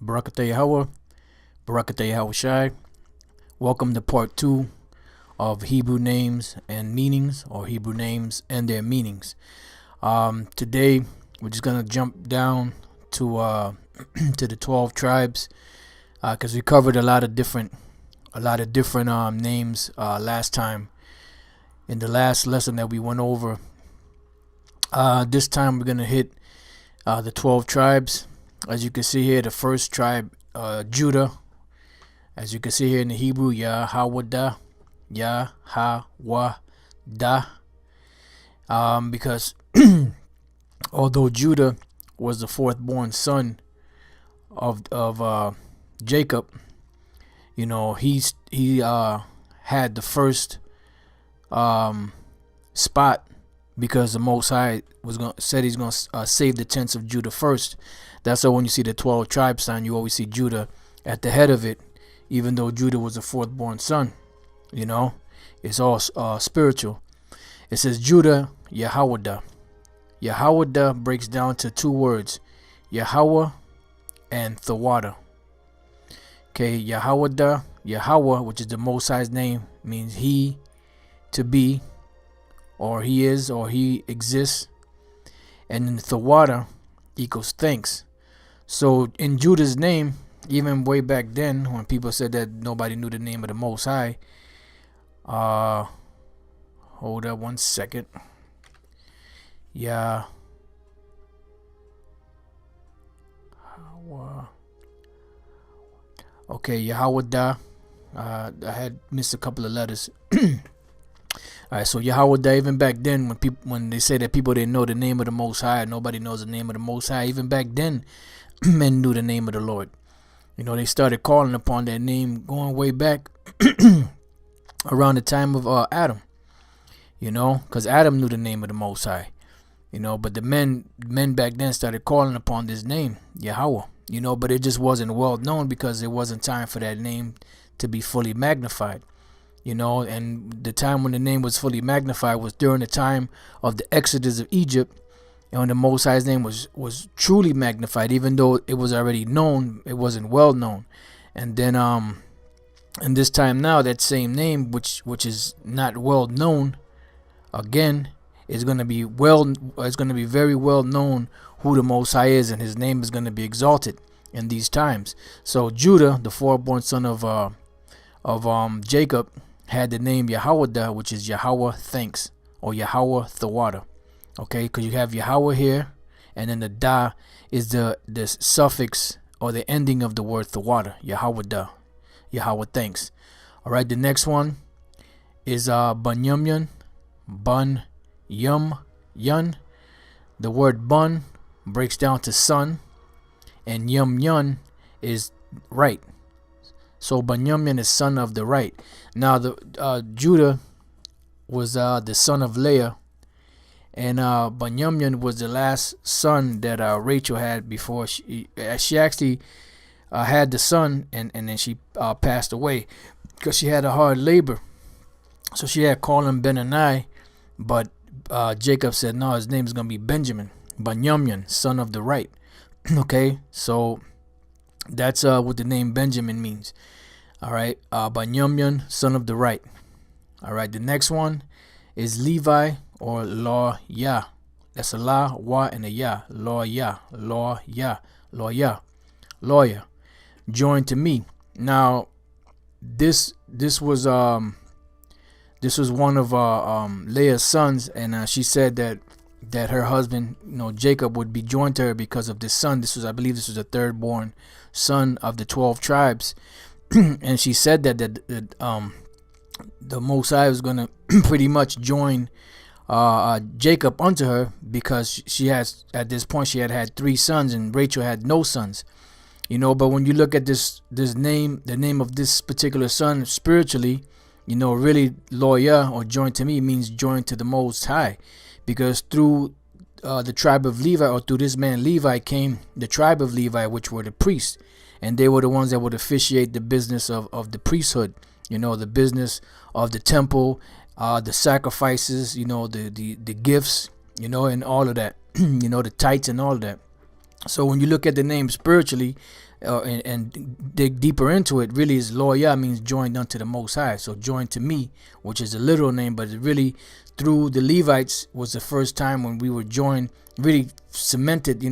Barakatah Yahweh, Barakatah Yahweh Shai. Welcome to part 2 of Hebrew names and meanings, or Hebrew names and their meanings. Today we're just gonna jump down to to the 12 tribes, because we covered a lot of different names last time in the last lesson that we went over. This time we're gonna hit the 12 tribes. As you can see here, the first tribe, Judah. As you can see here in the Hebrew, Yahawada, Yahawada. Because although Judah was the fourth born son of Jacob, you know, he had the first spot, because the Most High said he's gonna save the tents of Judah first. That's why when you see the 12 tribe sign, you always see Judah at the head of it, even though Judah was the fourth born son. You know, it's all spiritual. It says Judah, Yahawada. Yahawada breaks down to two words, Yahweh and Thawada. Okay, Yahawada, Yahweh, which is the Most High's name, means he to be, or he is, or he exists. And then Thawada equals thanks. So in Judah's name, even way back then, when people said that nobody knew the name of the Most High, hold up one second. Yeah. Okay, Yahawada. I had missed a couple of letters. Alright, so Yahawada, even back then, when they say that people didn't know the name of the Most High, nobody knows the name of the Most High, even back then, men knew the name of the Lord. You know, they started calling upon that name going way back around the time of Adam. You know, because Adam knew the name of the Most High. You know, but the men back then started calling upon this name, Yahweh. You know, but it just wasn't well known, because it wasn't time for that name to be fully magnified. You know, and the time when the name was fully magnified was during the time of the Exodus of Egypt, and when the Most High's name was truly magnified, even though it was already known, it wasn't well known. And then in this time now, that same name, which is not well known, again, is going to be very well known who the Most High is, and his name is going to be exalted in these times. So Judah, the fourth-born son of Jacob, had the name Yahawada, which is Yahweh thanks, or Yahweh Thawada. Okay, because you have Yahweh here, and then the da is the suffix or the ending of the word Thawada, Yahawada, Yahweh thanks. All right, the next one is Bunyamyan, Bun Yum Yun. The word bun breaks down to son, and Yum Yun is right. So Bunyamyan is son of the right. Now the Judah was the son of Leah, and Bunyamyan was the last son that Rachel had before she actually had the son, and then she passed away because she had a hard labor. So she had called him Benani, but Jacob said no, his name is gonna be Benjamin, Bunyamyan, son of the right. Okay, so that's what the name Benjamin means. All right, Bunyamyan, son of the right. All right, the next one is Levi, or Law Yah. That's a La, Wa, and a Ya. Law Yah, Law Yah, Law Yah, lawyer. Joined to me. Now, this was one of Leah's sons, and she said that her husband, you know, Jacob, would be joined to her because of this son. I believe this was the third born son of the 12 tribes. And she said that the Most High was going to pretty much join Jacob unto her, because she has, at this point, she had 3 sons, and Rachel had no sons. You know, but when you look at this name, the name of this particular son spiritually, you know, really Loya, or joined to me, means joined to the Most High, because through the tribe of Levi, or through this man Levi, came the tribe of Levi, which were the priests, and they were the ones that would officiate the business of the priesthood. You know, the business of the temple, the sacrifices, you know, the gifts, you know, and all of that. You know, the tithes and all of that. So when you look at the name spiritually, and dig deeper into it, really is Loya means joined unto the Most High. So joined to me, which is a literal name, but it really through the Levites was the first time when we were joined, really cemented, the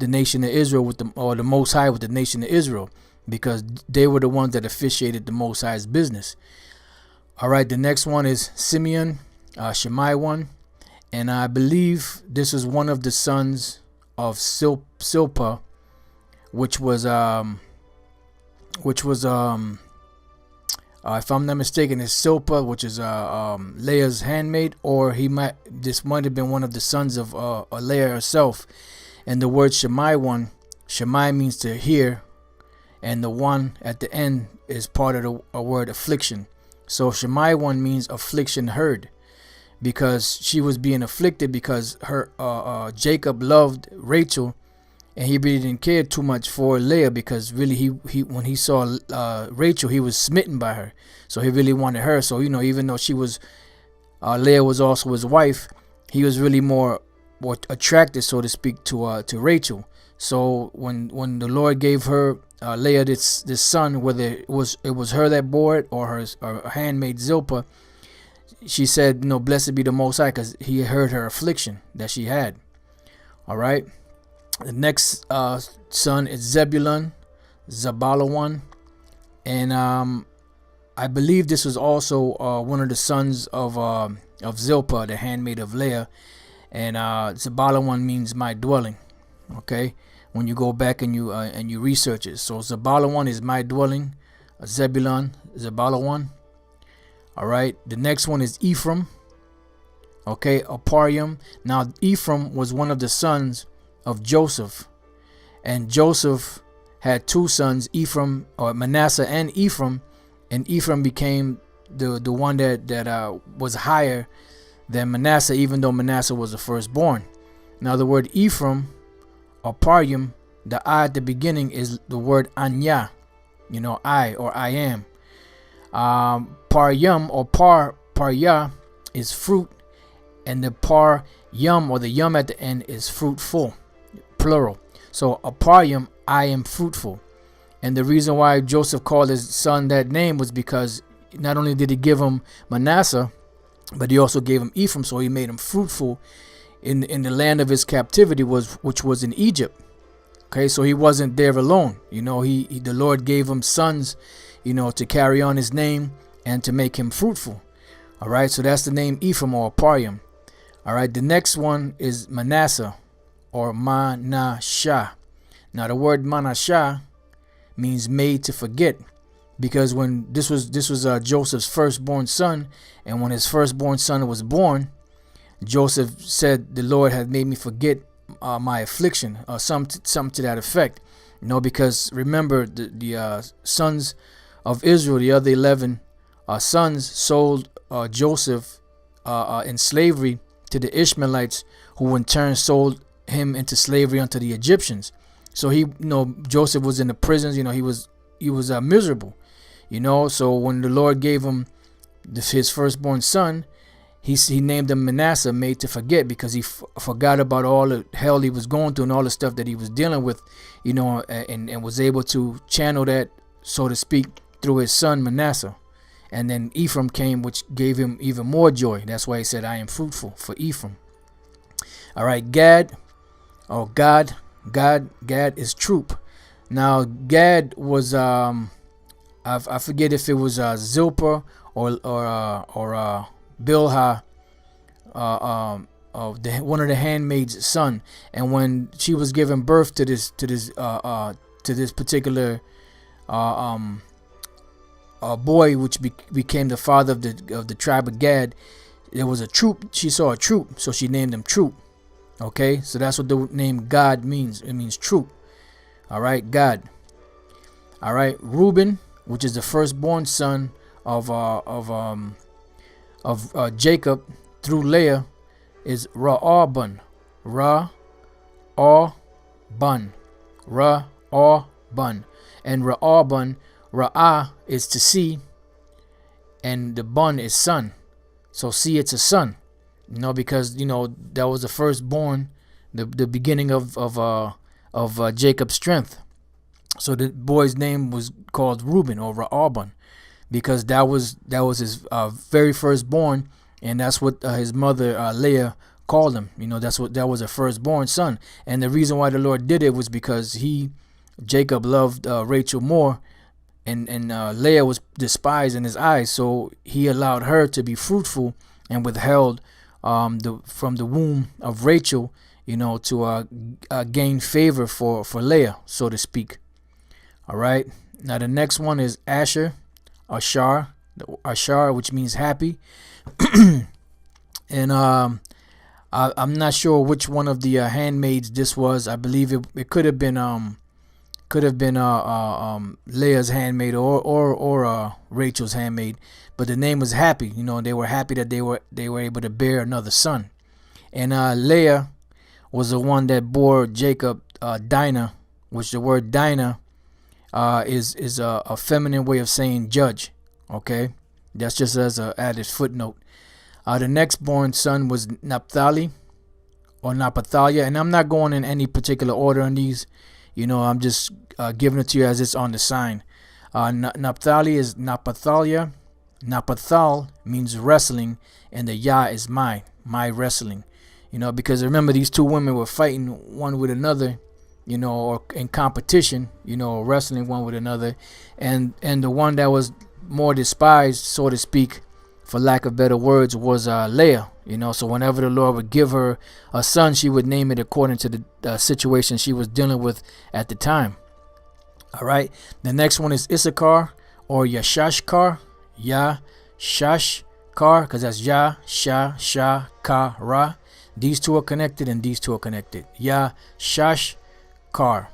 nation of Israel with the Most High with the nation of Israel, because they were the ones that officiated the Most High's business. All right, the next one is Simeon, Shemai one, and I believe this is one of the sons of Silpah, which was if I'm not mistaken, is Silpah, which is Leah's handmaid, or this might have been one of the sons of Leah herself. And the word Shemai means to hear, and the one at the end is part of the word affliction. So Shemai one means affliction heard, because she was being afflicted because her Jacob loved Rachel, and he really didn't care too much for Leah, because really he when he saw Rachel, he was smitten by her. So he really wanted her. So even though she was Leah was also his wife, he was really more attracted, so to speak, to Rachel. So when the Lord gave her Leah this son, whether it was her that bore it or her handmaid Zilpah, she said, blessed be the Most High, because he heard her affliction that she had. All right. The next son is Zebulun, Zabalawan, and I believe this was also one of the sons of Zilpah, the handmaid of Leah, and Zabalawan means my dwelling. Okay, when you go back and you research it, so Zabalawan is my dwelling, Zebulun, Zabalawan. All right, the next one is Ephraim. Okay, Aparium. Now Ephraim was one of the sons of Joseph, and Joseph had two sons, Ephraim, or Manasseh and Ephraim, and Ephraim became the one that was higher than Manasseh, even though Manasseh was the firstborn. Now the word Ephraim or Parium, the I at the beginning is the word Anya, I or I am. Paryum or Parya is fruit, and the Paryum or the yum at the end is fruitful, plural. So Aparium, I am fruitful. And the reason why Joseph called his son that name was because not only did he give him Manasseh, but he also gave him Ephraim, so he made him fruitful in the land of his captivity, which was in Egypt. Okay, so he wasn't there alone. The Lord gave him sons, to carry on his name and to make him fruitful. All right, so that's the name Ephraim or Aparium. All right, the next one is Manasseh or Manasseh. Now the word Manasseh means made to forget, because when this was Joseph's firstborn son, and when his firstborn son was born, Joseph said, the Lord had made me forget my affliction, or something to that effect. Because remember, the sons of Israel, the other 11 sons, sold Joseph in slavery to the Ishmaelites, who in turn sold him into slavery unto the Egyptians. So Joseph was in the prisons. He was miserable. So when the Lord gave him his firstborn son, he named him Manasseh, made to forget, because he forgot about all the hell he was going through and all the stuff that he was dealing with, and was able to channel that, so to speak, through his son Manasseh. And then Ephraim came, which gave him even more joy. That's why he said, I am fruitful, for Ephraim. All right, Gad, or God is troop. Now Gad was I forget if it was Zilpah or Bilhah, one of the handmaid's son. And when she was giving birth to this particular boy, which became the father of the tribe of Gad, there was a troop. She saw a troop, so she named him Troop. Okay, so that's what the name God means. It means troop. All right, God. All right, Reuben, which is the firstborn son of Jacob through Leah, is Ra'arban. Ra'arban. And Ra'arban, Ra'ah is to see, and the bun is son. So see, it's a son. Because that was the firstborn the beginning of Jacob's strength. So the boy's name was called Reuben or Ra'aban, because that was his very firstborn, and that's what his mother Leah called him. That was a firstborn son, and the reason why the Lord did it was because Jacob loved Rachel more, and Leah was despised in his eyes, so he allowed her to be fruitful and withheld from the womb of Rachel, to gain favor for Leah, so to speak. All right. Now the next one is Ashar, which means happy, and I'm not sure which one of the handmaids this was. I believe it could have been Leah's handmaid or Rachel's handmaid, but the name was happy. They were happy that they were able to bear another son, and Leah was the one that bore Jacob Dinah, which the word Dinah is a feminine way of saying judge. Okay, that's just as a added footnote. The next born son was Naphtali or Naphthalia, and I'm not going in any particular order on these. I'm just giving it to you as it's on the sign. Naphtali is Naphthalia. Napthal means wrestling, and the Yah is my wrestling. Because remember, these two women were fighting one with another, or in competition, wrestling one with another, and the one that was more despised, so to speak, for lack of better words, was Leah. So whenever the Lord would give her a son, she would name it according to the situation she was dealing with at the time. All right. The next one is Issachar or Yashashkar. Yashashkar, because that's Yah, Sha, Sha, Ka, Ra. These two are connected, and these two are connected. Yashashkar. All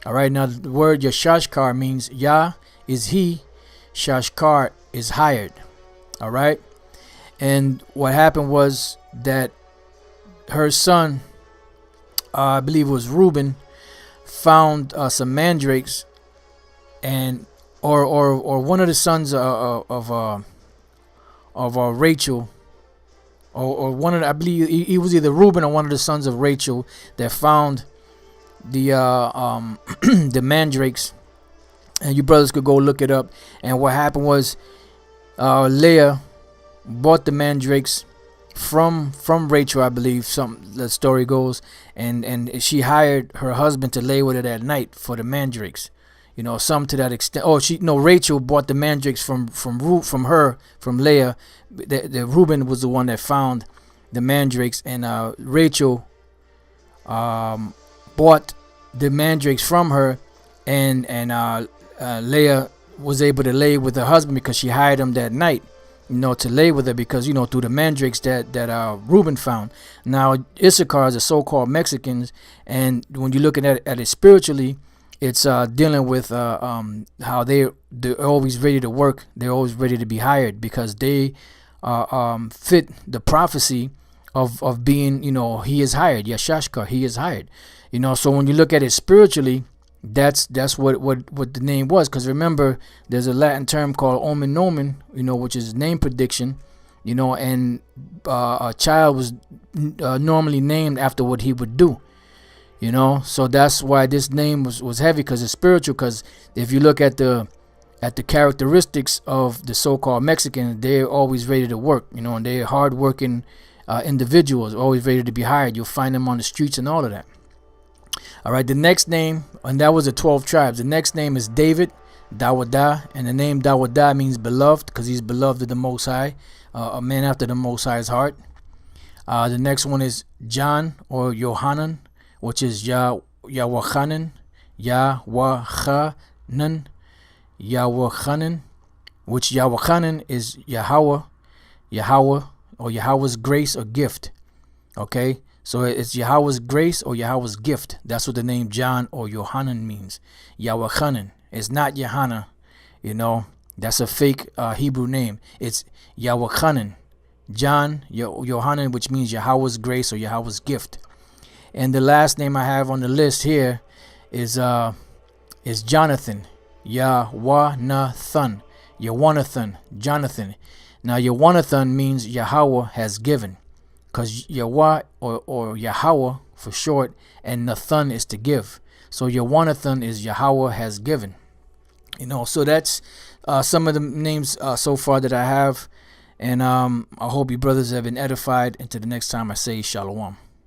right. Now the word Yashashkar means Yah is he, Shashkar is hired. All right. And what happened was that her son, I believe it was Reuben, found some mandrakes, and or one of the sons of Rachel, or one of I believe he was either Reuben or one of the sons of Rachel that found the the mandrakes, and you brothers could go look it up. And what happened was Leah bought the mandrakes from Rachel, I believe, the story goes, and she hired her husband to lay with her that night for the mandrakes. Some to that extent. Rachel bought the mandrakes from Leah. The Reuben was the one that found the mandrakes, and Rachel bought the mandrakes from her, and Leah was able to lay with her husband because she hired him that night, to lay with her, because through the mandrakes that Reuben found. Now Issachar is the so-called Mexicans, and when you're looking at it spiritually, it's dealing with how they're always ready to work, they're always ready to be hired, because they fit the prophecy of being, he is hired, Yashashkar, he is hired. So when you look at it spiritually, that's what the name was. Because remember, there's a Latin term called omen nomen, which is name prediction, and a child was normally named after what he would do, so that's why this name was heavy, because it's spiritual. Because if you look at the characteristics of the so-called Mexicans, they're always ready to work, and they're hard-working individuals, always ready to be hired. You'll find them on the streets and all of that. All right, the next name, and that was the 12 tribes. The next name is David, Dawadah, and the name Dawadah means beloved, because he's beloved of the Most High, a man after the Most High's heart. The next one is John or Yohanan, which is Yawachanan, which Yawachanan is Yahweh, or Yahweh's grace or gift. Okay. So it's Yahweh's grace or Yahweh's gift. That's what the name John or Yohanan means. Yawachanan. It's not Yohana. That's a fake Hebrew name. It's Yawachanan. John, Yohanan, which means Yahweh's grace or Yahweh's gift. And the last name I have on the list here is Jonathan. Yawanathan. Jonathan. Now Yawanathan means Yahweh has given. Because Yahweh or Yahweh for short, and Nathan is to give. So Yawanathan is Yahweh has given. So that's some of the names so far that I have. And I hope you brothers have been edified. Until the next time, I say Shalom.